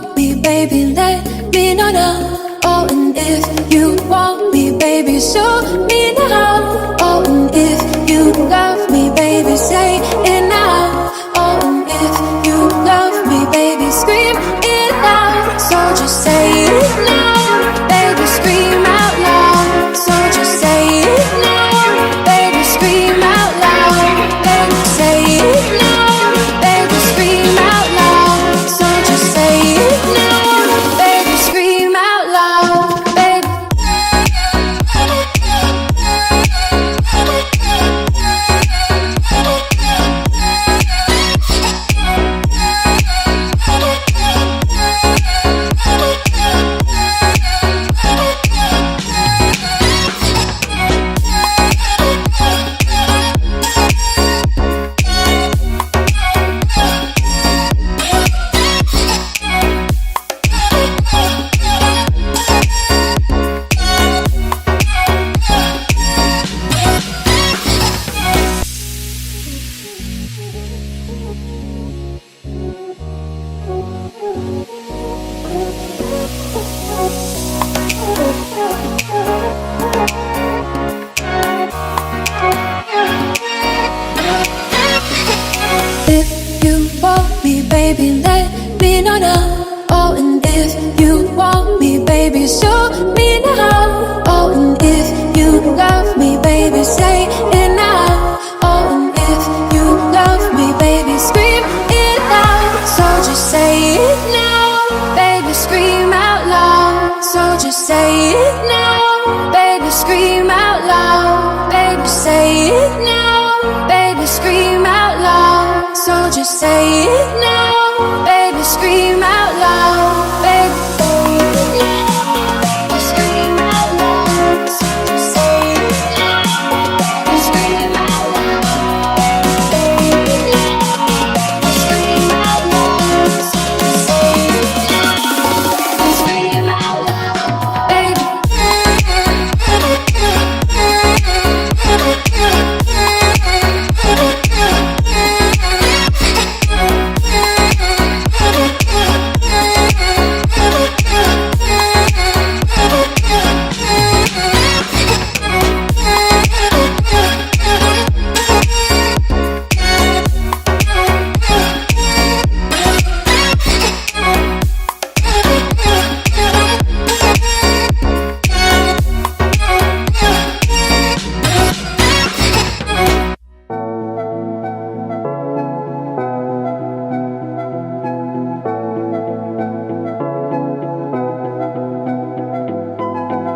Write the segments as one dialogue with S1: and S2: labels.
S1: want me, baby, let me know now. Oh, and if you want me, baby, show me now. Oh, and if you love me, baby, say it now. Oh, and if you love me, baby, scream it out. So just say it now, baby, scream out loud. So just say it now, baby, scream out loud. Baby, say it now, baby, scream out loud. So just say it now, baby, scream out loud, baby. If you want me, baby, let me know now. Oh, and if you want me, baby, show me now. Oh, and if you love me, baby, say it now. Oh, and if you love me, baby, scream it out. So just say it now, baby, scream out loud. So just say it now, baby, scream out loud. Baby, say it now, baby, scream out loud. So just say it now, baby, scream out loud. Baby, say it now, baby, scream out loud. So just say it now, baby, scream out loud. Baby, scream out loud. So just say it now, baby, scream out loud. Baby.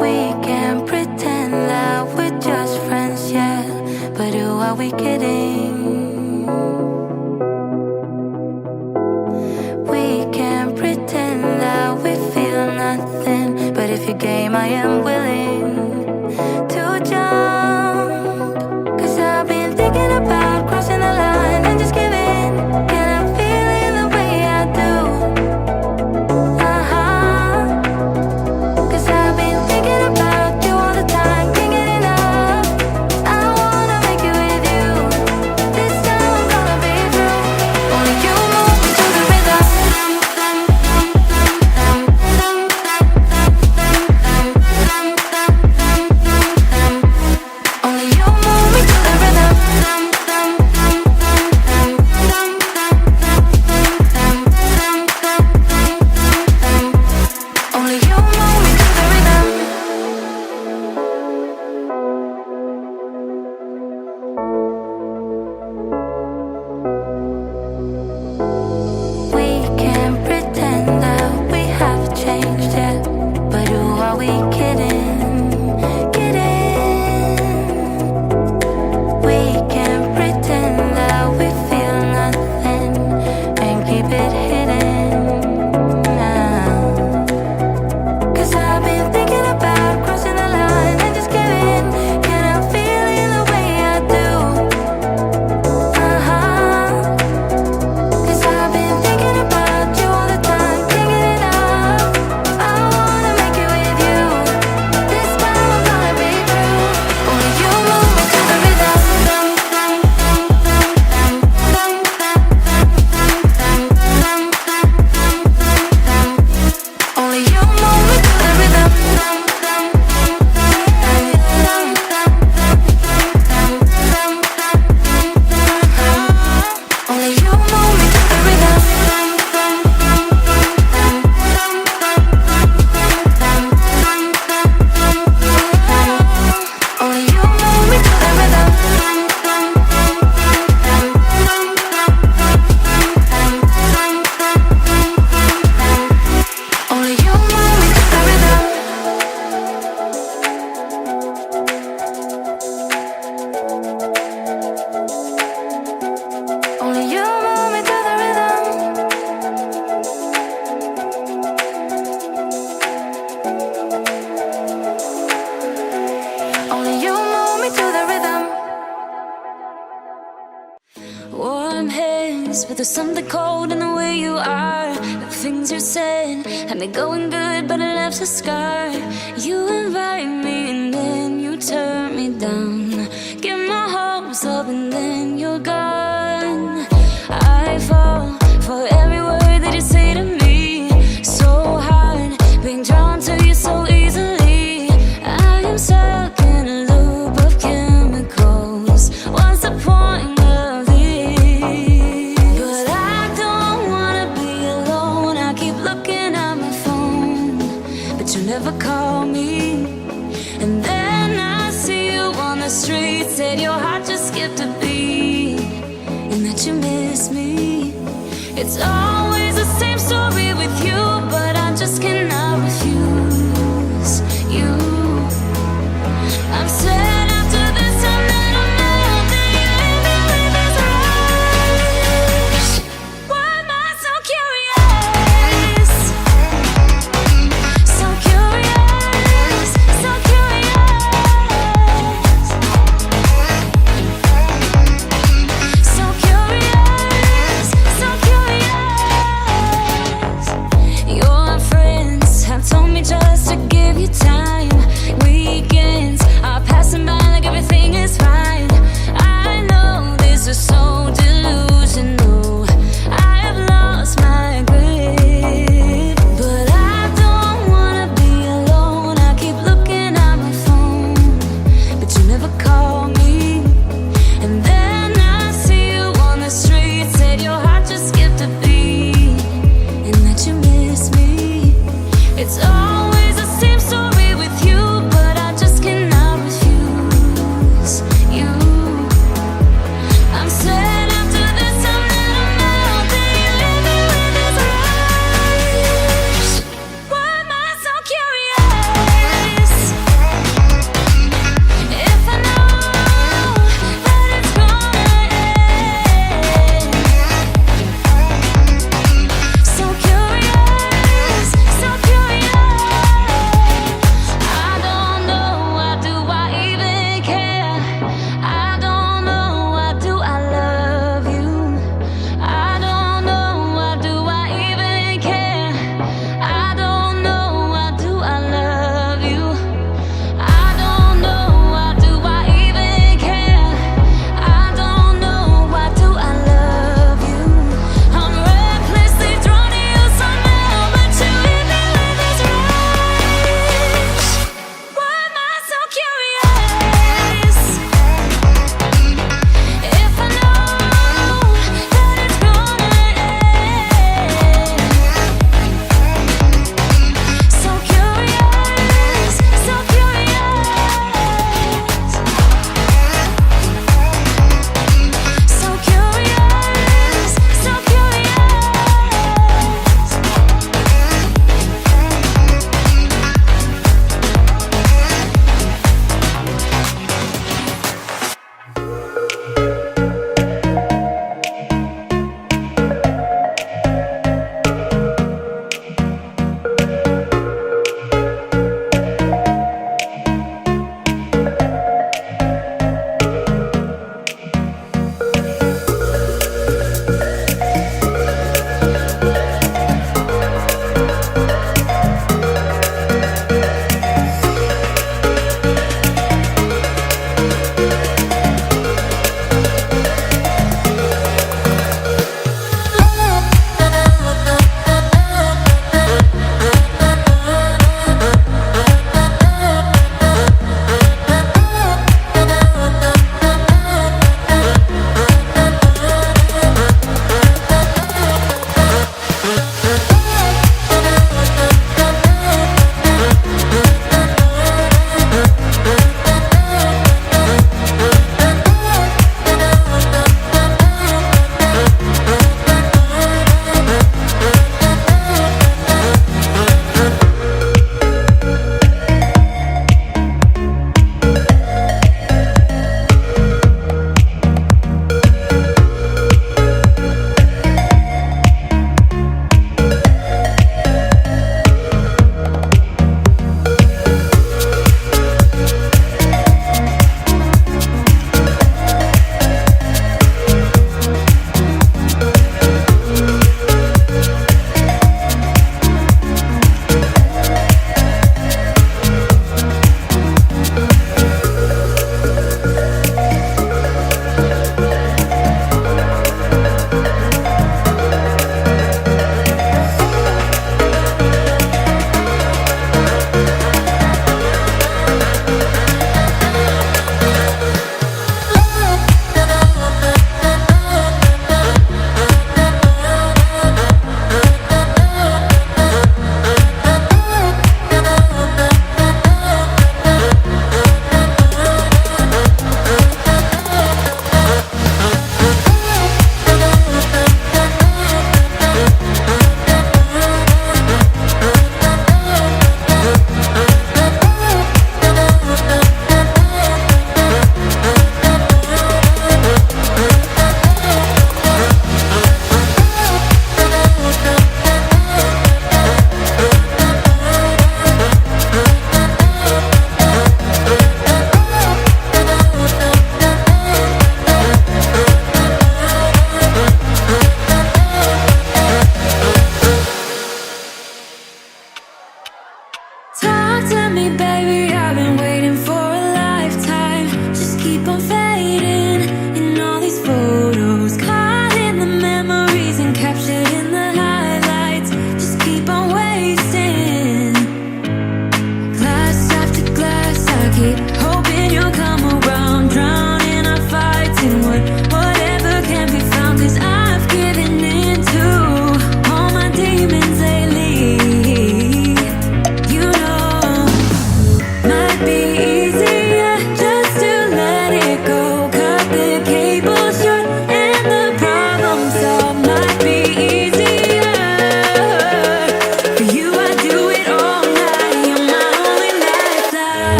S2: We can pretend that we're just friends, yeah. But who are we kidding? We can pretend that we feel nothing. But if you game, I am willing to jump. 'Cause I've been thinking about crossing the line and just giving. And I'm feeling the way I do. Cause I've been thinking about you all the time, can't get enough. I wanna make it with you. This time I'm gonna be true. Only you move me to the rhythm. but there's something cold in the way you are. The things you said had me going good, but it left a scar. You invite me and then you turn me down. Get my hopes up and then you're gone. I fall for every word that you say to me. So hard being drawn to you so easily. I am stuck in a loop of chemicals. What's the point of this? But I don't wanna be alone. I keep looking at my phone, but you never call me. And then I see you on the street. Said your heart just skipped a beat, and that you miss me. It's always the same story with you, but I just cannot refuse you. I'm sad after this time that I'm out, that you leave me with this rush. Why am I so curious? So curious, so curious. So curious, so curious.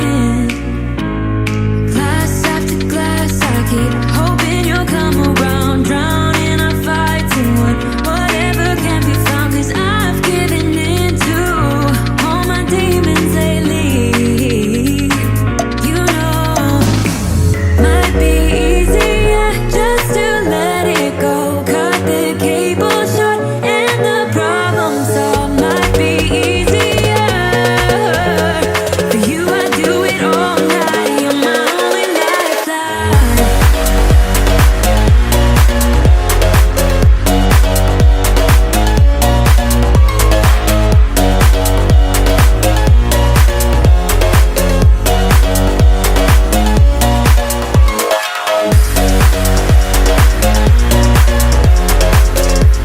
S2: in.